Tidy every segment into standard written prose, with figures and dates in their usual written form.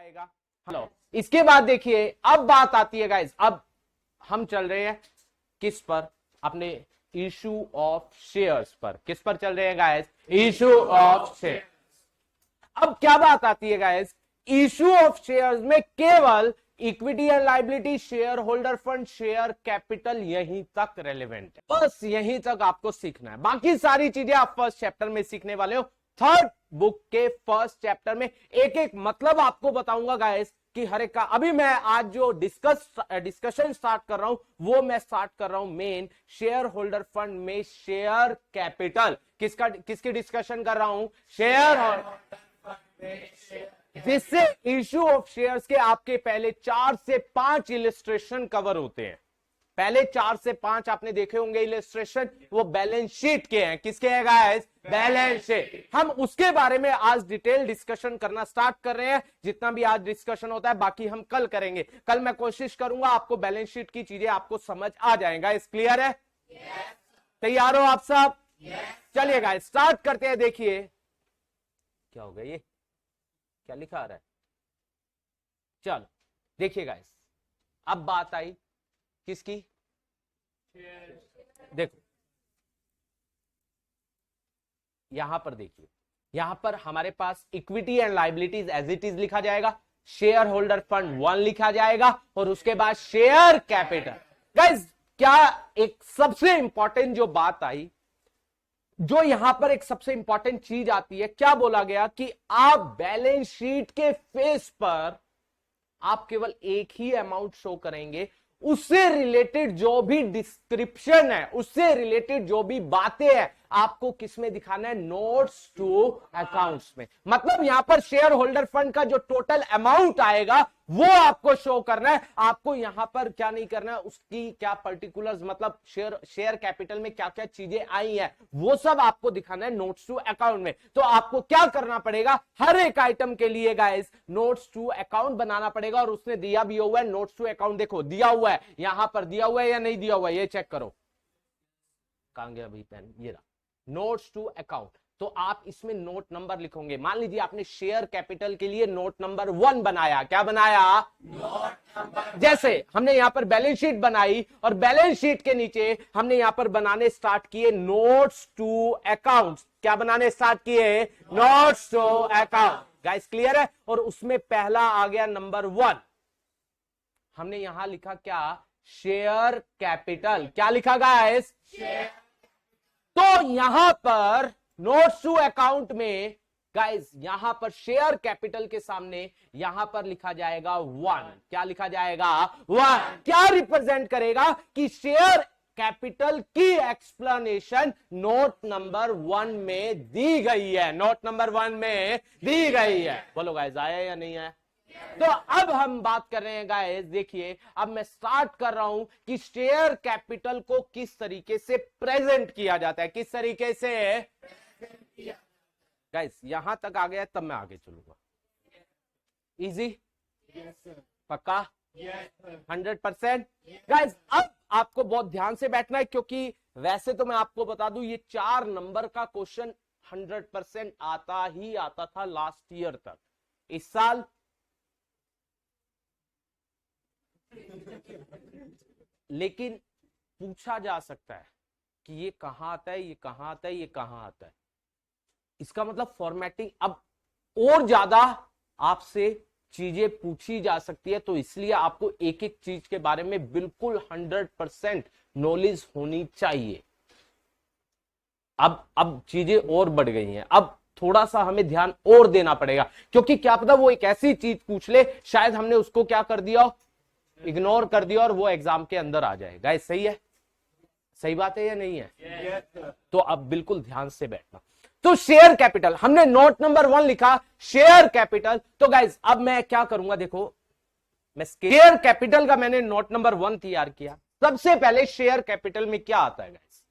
आएगा। हेलो, इसके बाद देखिए अब बात आती है गाइस, अब हम चल रहे हैं किस पर, अपने इशू ऑफ शेयर्स पर। किस पर चल रहे हैं गाइस? Issue of share. अब क्या बात आती है गाइस, इशू ऑफ शेयर्स में केवल equity and liability, share holder fund, share capital, यहीं तक रेलेवेंट है। बस यहीं तक आपको सीखना है, बाकी सारी चीजें आप फर्स्ट चैप्टर में सीखने वाले हो। थर्ड बुक के फर्स्ट चैप्टर में एक एक मतलब आपको बताऊंगा गाइस कि हर एक का। अभी मैं आज जो डिस्कशन स्टार्ट कर रहा हूं वो मैं स्टार्ट कर रहा हूं मेन शेयर होल्डर फंड में शेयर कैपिटल। किसकी डिस्कशन कर रहा हूं? शेयर होल्डर, जिससे इशू ऑफ शेयर्स के आपके पहले 4 से 5 इलिस्ट्रेशन कवर होते हैं। पहले 4 से 5 आपने देखे होंगे इलिस्ट्रेशन, वो बैलेंस शीट के हैं। किसके हैं गाइस? Balance sheet. हम उसके बारे में आज डिटेल डिस्कशन करना स्टार्ट कर रहे हैं। जितना भी आज डिस्कशन होता है बाकी हम कल करेंगे। कल मैं कोशिश करूंगा आपको बैलेंस शीट की चीजें आपको समझ आ जाएगा। इस क्लियर है? तैयार हो आप सब? चलिए गाइस स्टार्ट करते हैं। देखिए क्या हो गया, ये क्या लिखा आ रहा है? चलो देखिए गाइस, अब बात आई किसकी? देखो यहां पर देखिए, यहां पर हमारे पास equity and liabilities as it is लिखा जाएगा, शेयर होल्डर फंड 1 लिखा जाएगा और उसके बाद शेयर कैपिटल। गाइस क्या एक सबसे इंपॉर्टेंट जो बात आई, जो यहां पर एक सबसे इंपॉर्टेंट चीज आती है, क्या बोला गया कि आप बैलेंस शीट के फेस पर आप केवल एक ही अमाउंट शो करेंगे, उससे रिलेटेड जो भी डिस्क्रिप्शन है, उससे रिलेटेड जो भी बातें हैं आपको किसमें दिखाना है? नोट्स टू अकाउंट्स में। मतलब यहां पर शेयर होल्डर फंड का जो टोटल अमाउंट आएगा वो आपको शो करना है। आपको यहां पर क्या नहीं करना है, उसकी क्या पर्टिकुलर्स, मतलब शेयर कैपिटल में क्या क्या चीजें आई हैं वो सब आपको दिखाना है नोट्स टू अकाउंट में। तो आपको क्या करना पड़ेगा, हर एक आइटम के लिए गाइस नोट्स टू अकाउंट बनाना पड़ेगा। और उसने दिया भी हुआ है नोट्स टू अकाउंट, देखो दिया हुआ है, यहां पर दिया हुआ है या नहीं दिया हुआ है ये चेक करो। कहां गया अभी पेन? ये रहा, नोट्स टू अकाउंट। तो आप इसमें नोट नंबर लिखोगे। मान लीजिए आपने शेयर कैपिटल के लिए नोट नंबर 1 बनाया। क्या बनाया? Note number. जैसे हमने यहां पर बैलेंस शीट बनाई और बैलेंस शीट के नीचे हमने यहां पर बनाने स्टार्ट किए नोट्स टू अकाउंट्स। क्या बनाने स्टार्ट किए? Notes to account. Guys clear है? और उसमें पहला आ गया नंबर 1, हमने यहां लिखा क्या? Share capital. क्या लिखा गाइस? तो यहां पर नोट्स टू अकाउंट में गाइस यहां पर शेयर कैपिटल के सामने यहां पर लिखा जाएगा 1। क्या लिखा जाएगा? 1। क्या रिप्रेजेंट करेगा कि शेयर कैपिटल की एक्सप्लेनेशन नोट नंबर 1 में दी गई है। नोट नंबर 1 में दी गई है। बोलो गाइस आया या नहीं आया? तो अब हम बात कर रहे हैं गाइस, देखिए अब मैं स्टार्ट कर रहा हूं कि शेयर कैपिटल को किस तरीके से प्रेजेंट किया जाता है। किस तरीके से गाइस, यहां तक आ गया तब मैं आगे चलूंगा। इजी? पक्का? 100%? गाइस अब आपको बहुत ध्यान से बैठना है, क्योंकि वैसे तो मैं आपको बता दूं ये 4 नंबर का क्वेश्चन 100% आता ही आता था लास्ट ईयर तक। इस साल लेकिन पूछा जा सकता है कि ये कहां आता है, ये कहां आता है, ये कहां आता है। इसका मतलब फॉर्मेटिंग अब और ज्यादा आपसे चीजें पूछी जा सकती है, तो इसलिए आपको एक एक चीज के बारे में बिल्कुल 100% नॉलेज होनी चाहिए। अब चीजें और बढ़ गई हैं, अब थोड़ा सा हमें ध्यान और देना पड़ेगा, क्योंकि क्या पता वो एक ऐसी चीज पूछ ले, शायद हमने उसको क्या कर दिया, इग्नोर कर दिया और वो एग्जाम के अंदर आ जाए। गाइस सही है? सही बात है या नहीं है? तो अब बिल्कुल ध्यान से बैठना। तो शेयर कैपिटल हमने नोट नंबर 1 लिखा, शेयर कैपिटल। तो गाइस अब मैं क्या करूंगा, देखो मैं शेयर कैपिटल का मैंने नोट नंबर 1 तैयार किया। सबसे पहले शेयर कैपिटल में क्या आता है गाइस?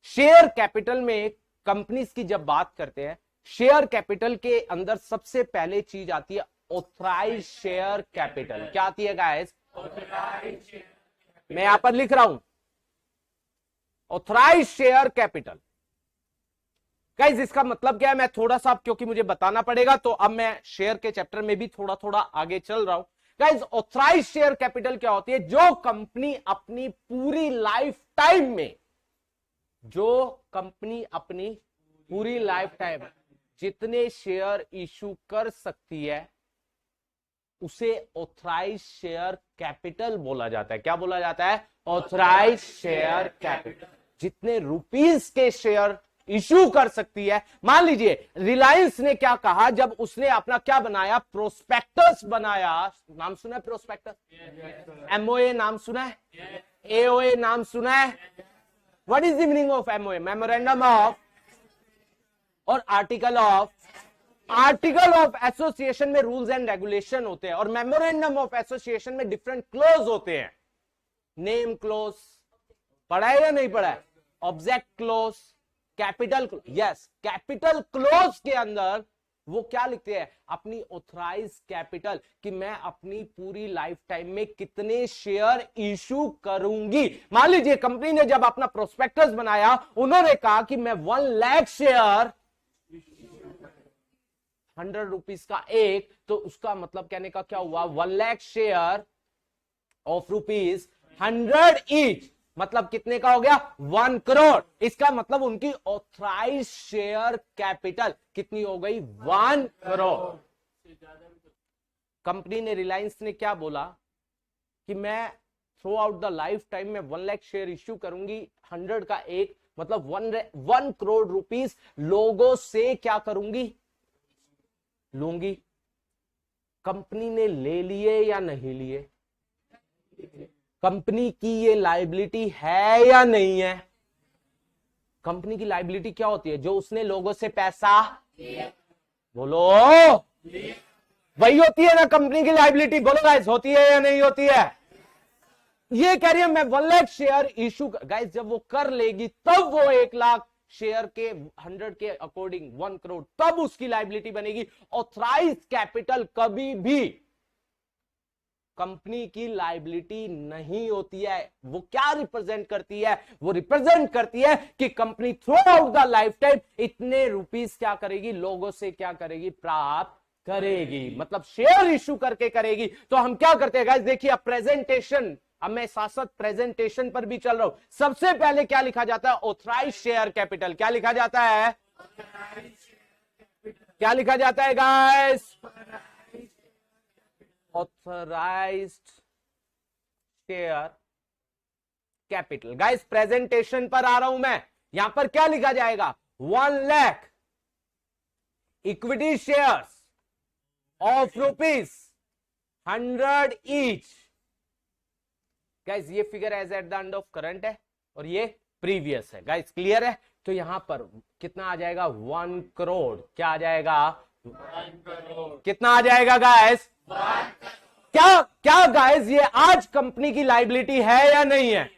शेयर कैपिटल में कंपनीज की जब बात करते हैं, शेयर कैपिटल के अंदर सबसे पहले चीज आती है ऑथराइज शेयर कैपिटल। क्या आती है गाइस? मैं यहां पर लिख रहा हूं ऑथराइज शेयर कैपिटल। गाइज इसका मतलब क्या है, मैं थोड़ा सा क्योंकि मुझे बताना पड़ेगा तो अब मैं शेयर के चैप्टर में भी थोड़ा थोड़ा आगे चल रहा हूं। गाइज ऑथराइज शेयर कैपिटल क्या होती है? जो कंपनी अपनी पूरी लाइफ टाइम में, जो कंपनी अपनी पूरी लाइफ टाइम जितने शेयर इशू कर सकती है उसे ऑथराइज शेयर कैपिटल बोला जाता है। क्या बोला जाता है? Authorise share capital. जितने रुपीस के शेयर इशू कर सकती है। मान लीजिए रिलायंस ने क्या कहा जब उसने अपना क्या बनाया, प्रोस्पेक्टस बनाया। नाम सुना है प्रोस्पेक्टस? एमओए नाम सुना है? एओए नाम सुना है? What is the meaning of MOA? Memorandum of और article of. Article of association में रूल्स एंड रेगुलेशन होते हैं और मेमोरेंडम ऑफ एसोसिएशन में डिफरेंट क्लोज होते हैं। नेम क्लोज पढ़ा है या नहीं पढ़ा है? Object close, capital close. Yes, capital close के अंदर वो क्या लिखते हैं? अपनी ऑथराइज कैपिटल, कि मैं अपनी पूरी लाइफ टाइम में कितने शेयर इशू करूंगी। मान लीजिए कंपनी ने जब अपना प्रोस्पेक्टस बनाया उन्होंने कहा कि मैं 1 लाख शेयर, 100 रुपीस का एक, तो उसका मतलब कहने का क्या हुआ? 1 lakh share of rupees 100 each, मतलब कितने का हो गया? 1 करोड़। इसका मतलब उनकी ऑथराइज शेयर कैपिटल कितनी हो गई? 1 करोड़। कंपनी ने, रिलायंस ने क्या बोला कि मैं through out the life time में 1 लाख शेयर इश्यू करूंगी, 100 का एक, मतलब 1 करोड़ रुपीस लोगों से क्या करूंगी? लूंगी। कंपनी ने ले लिए या नहीं लिए? कंपनी की ये लायबिलिटी है या नहीं है? कंपनी की लायबिलिटी क्या होती है? जो उसने लोगों से पैसा, बोलो, वही होती है ना कंपनी की लायबिलिटी। बोलो गाइस, होती है या नहीं होती है? ये कह रही है मैं 1 लाख शेयर इशू, गाइस जब वो कर लेगी तब वो 1 लाख शेयर के 100 के अकॉर्डिंग 1 करोड़, तब उसकी लायबिलिटी बनेगी। ऑथराइज कैपिटल कभी भी कंपनी की लायबिलिटी नहीं होती है। वो क्या रिप्रेजेंट करती है? वो रिप्रेजेंट करती है कि company through out the life time इतने रुपीस क्या करेगी? लोगों से क्या करेगी? प्राप्त करेगी, मतलब शेयर इशू करके करेगी। तो हम क्या करते हैं गाइस, देखिए अब प्रेजेंटेशन, अब मैं साथ साथ प्रेजेंटेशन पर भी चल रहा हूं। सबसे पहले क्या लिखा जाता है? Authorise share capital. क्या लिखा जाता है? क्या लिखा जाता है guys? Authorised share capital. Guys presentation पर आ रहा हूं मैं। यहां पर क्या लिखा जाएगा? 1 lakh equity shares of rupees 100 each. Guys ये figure as at the end of current है और ये प्रीवियस है। गाइस क्लियर है? तो यहां पर कितना आ जाएगा? 1 करोड़। क्या आ जाएगा? 1 करोड़। कितना आ जाएगा गाइस? क्या क्या गाइस, ये आज कंपनी की लायबिलिटी है या नहीं है?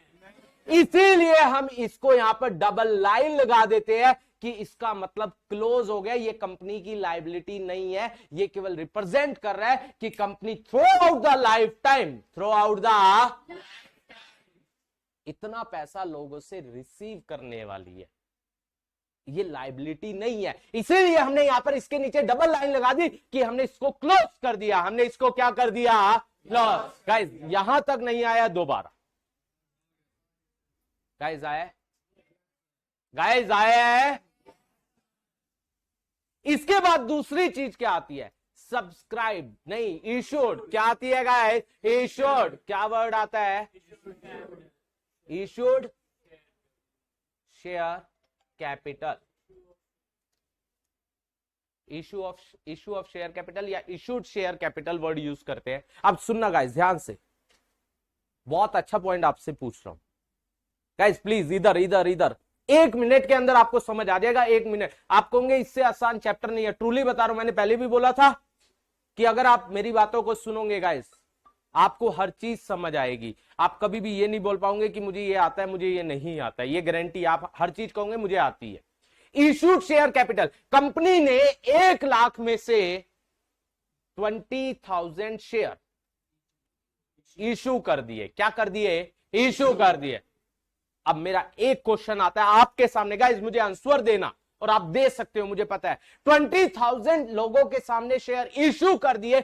इसीलिए हम इसको यहां पर डबल लाइन लगा देते हैं कि इसका मतलब क्लोज हो गया, ये कंपनी की लायबिलिटी नहीं है, ये केवल रिप्रेजेंट कर रहा है कि company through out the life time, through out the, इतना पैसा लोगों से रिसीव करने वाली है, ये लायबिलिटी नहीं है। इसीलिए हमने यहां पर इसके नीचे डबल लाइन लगा दी कि हमने इसको क्लोज कर दिया। हमने इसको क्या कर दिया? क्लोज। गाइस यहां तक नहीं आया, दोबारा गाइस आया? गाइस आया है? इसके बाद दूसरी चीज क्या आती है? सब्सक्राइब नहीं, इशूड। क्या आती है गाइस? इशूड। क्या वर्ड आता है? Issued share capital. Issue of share capital या issued share capital word use करते हैं। अब सुनना गाइस ध्यान से, बहुत अच्छा पॉइंट आपसे पूछ रहा हूं गाइस, प्लीज इधर इधर इधर। 1 मिनट के अंदर आपको समझ आ जाएगा। 1 मिनट। आप कहोगे इससे आसान चैप्टर नहीं है। ट्रूली बता रहा हूं, मैंने पहले भी बोला था कि अगर आप मेरी बातों को सुनोगे गाइस, आपको हर चीज समझ आएगी। आप कभी भी ये नहीं बोल पाओगे कि मुझे ये आता है, मुझे ये नहीं आता है। ये गारंटी, आप हर चीज कहोगे मुझे आती है। इशूड शेयर कैपिटल, कंपनी ने 1 लाख में से 20,000 शेयर इशू कर दिए। क्या कर दिए? इशू कर दिए। अब मेरा एक क्वेश्चन आता है आपके सामने गाइस, मुझे आंसर देना। और आप दे सकते हो, मुझे पता है। 20,000 लोगों के सामने शेयर इशू कर दिए,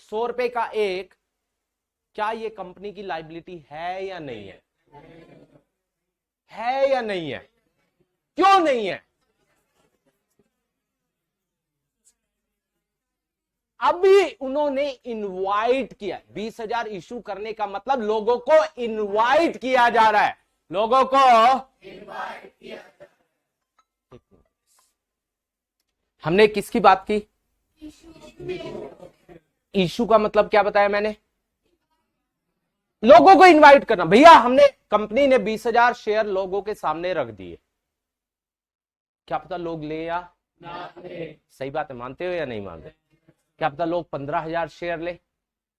100 रुपए का एक। क्या ये कंपनी की लायबिलिटी है या नहीं है? है या नहीं है? क्यों नहीं है? अभी उन्होंने इनवाइट किया। 20,000 इशू करने का मतलब लोगों को इनवाइट किया जा रहा है, लोगों को इनवाइट किया जा रहा है। हमने किसकी बात की? इशू का मतलब क्या बताया मैंने? लोगों को इनवाइट करना। भैया हमने, कंपनी ने 20,000 शेयर लोगों के सामने रख दिए, क्या पता लोग ले या ना ले। सही बात है, मानते हो या नहीं मानते? क्या पता लोग 15,000 शेयर ले,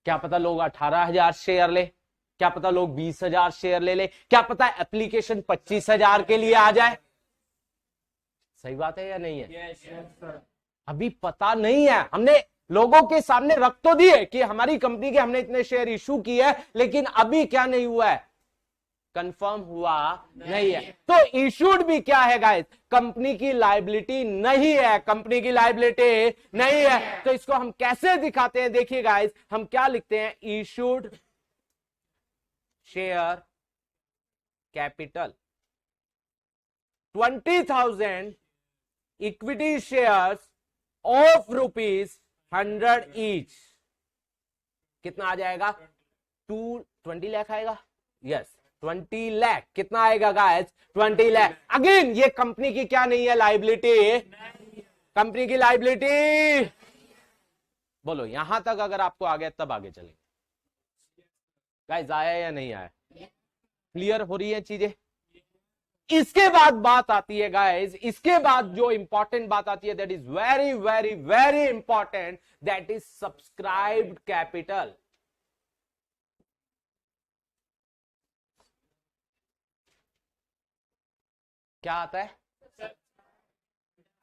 क्या पता लोग 18,000 शेयर ले, क्या पता लोग 20,000 शेयर ले, क्या पता एप्लीकेशन 25,000 के लिए आ जाए। सही बात है या नहीं है? अभी पता नहीं है। हमने लोगों के सामने रख तो दिए कि हमारी कंपनी के हमने इतने शेयर इशू किए है, लेकिन अभी क्या नहीं हुआ है? कंफर्म हुआ नहीं है। तो इशूड भी क्या है गाइस? कंपनी की लायबिलिटी नहीं है, कंपनी की लायबिलिटी नहीं है। तो इसको हम कैसे दिखाते हैं? देखिए गाइस, हम क्या लिखते हैं? Issued share capital 20,000 equity shares of ₹100 each. कितना आ जाएगा? 20 लाख आएगा। यस, 20 लाख। कितना आएगा गाइस? 20 लाख। अगेन ये कंपनी की क्या नहीं है? लायबिलिटी। कंपनी की लायबिलिटी। बोलो, यहां तक अगर आपको आ गया तब आगे चलेंगे। गाइस आया या नहीं आया? क्लियर हो रही है चीजें? इसके बाद बात आती है गाइस, इसके बाद जो इंपॉर्टेंट बात आती है, that is very very very important, that is subscribed capital. क्या आता है?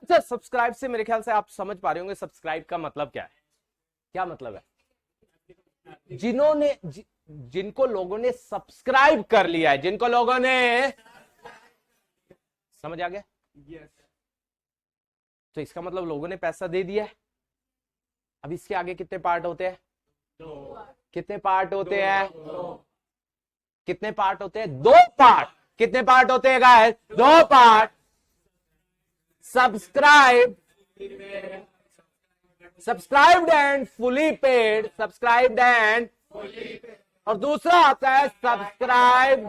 अच्छा, सब्सक्राइब से मेरे ख्याल से आप समझ पा रहे होंगे सब्सक्राइब का मतलब क्या है। क्या मतलब है? जिनको लोगों ने सब्सक्राइब कर लिया है, जिनको लोगों ने, समझ आ गया? yes. तो इसका मतलब लोगों ने पैसा दे दिया है। अब इसके आगे कितने पार्ट होते हैं? कितने पार्ट होते हैं? कितने पार्ट होते हैं? 2 पार्ट। कितने पार्ट होते हैं guys? 2 part. Subscribed and fully paid. Subscribed and, और दूसरा आता है सब्सक्राइब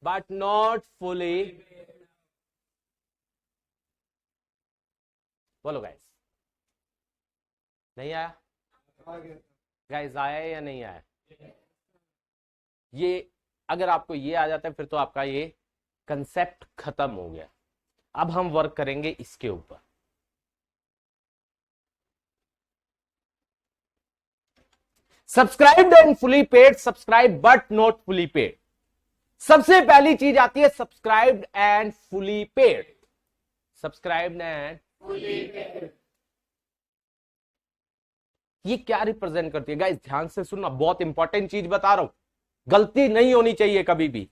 बट नॉट फुली। बोलो गाइस, नहीं आया? गाइस आया या नहीं आया? ये अगर आपको ये आ जाता है फिर तो आपका ये कंसेप्ट खत्म हो गया। अब हम वर्क करेंगे इसके ऊपर। Subscribed and fully paid, subscribe but not fully paid. सबसे पहली चीज आती है subscribed and fully paid. Subscribed and fully paid, ये क्या रिप्रेजेंट करती है गाइस? ध्यान से सुनना, बहुत इंपॉर्टेंट चीज बता रहा हूं, गलती नहीं होनी चाहिए कभी भी।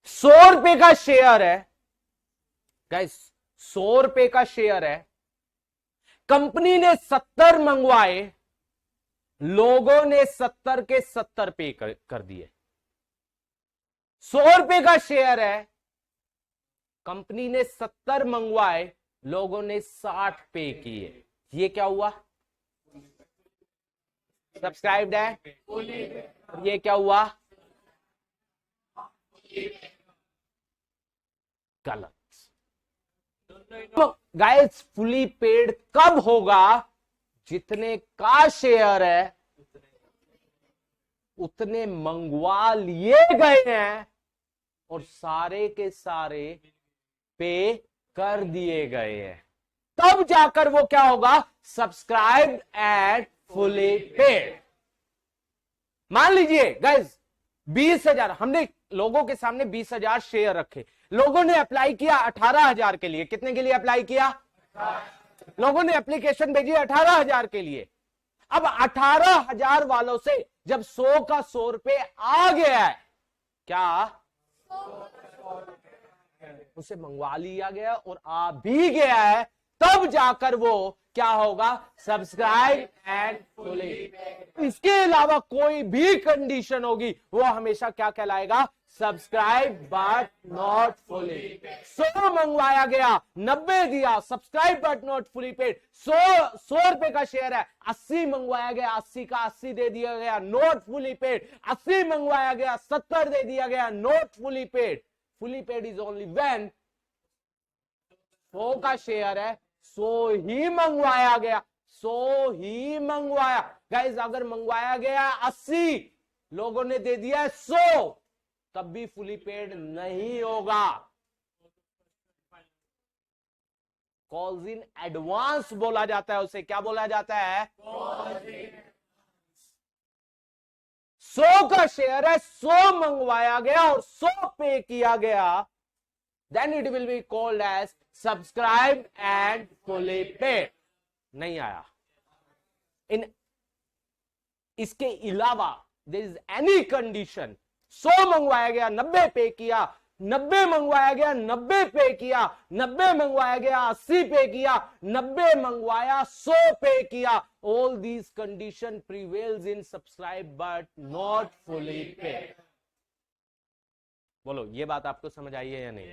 100 रुपए का शेयर है गाइस, 100 रुपए का शेयर है, कंपनी ने 70 मंगवाए, लोगों ने 70 के 70 पे कर दिए। 100 रुपए का शेयर है, कंपनी ने 70 मंगवाए, लोगों ने 60 पे किए। ये क्या हुआ? सब्सक्राइब्ड है। ये क्या हुआ? गलत। गाइस फुली पेड कब होगा? जितने का शेयर है उतने मंगवा लिए गए हैं और सारे के सारे पे कर दिए गए हैं, तब जाकर वो क्या होगा? Subscribed and fully paid. मान लीजिए गाइस 20,000 हमने लोगों के सामने 20,000 शेयर रखे, लोगों ने अप्लाई किया 18,000 के लिए। कितने के लिए अप्लाई किया? लोगों ने एप्लीकेशन भेजी 18,000 के लिए। अब 18,000 वालों से जब 100 का 100 रुपए आ गया है, क्या उसे मंगवा लिया गया और आ भी गया है, तब जाकर वो क्या होगा, सब्सक्राइब एंड फुली। इसके अलावा कोई भी कंडीशन होगी वो हमेशा क्या कहलाएगा, सब्सक्राइब बट नॉट फुली। 100 मंगवाया गया, 90 दिया, subscribe but not fully paid. 100 रुपए का शेयर है, 80 मंगवाया गया, 80 का 80 दे दिया गया, नॉट फुली पेड। 80 मंगवाया गया, 70 दे दिया गया, not fully paid. Fully paid is only when 100 का शेयर है, 100 ही मंगवाया गया, 100 ही मंगवाया। गाइस अगर मंगवाया गया 80, लोगों ने दे दिया है 100, तब भी फुली पेड नहीं होगा। कॉल्स इन एडवांस बोला जाता है, उसे क्या बोला जाता है, 100 का शेयर है, 100 मंगवाया गया और 100 पे किया गया, then it will be called as subscribed and fully paid। नहीं आया। इन इसके अलावा there is any condition, 100 मंगवाया गया, 90 पे किया, 90 मंगवाया गया, 90 पे किया, 90 मंगवाया गया, 80 पे किया, 90 मंगवाया, 100 पे किया, all these condition prevails in subscribe but not fully paid। बोलो ये बात आपको समझ आई है या नहीं?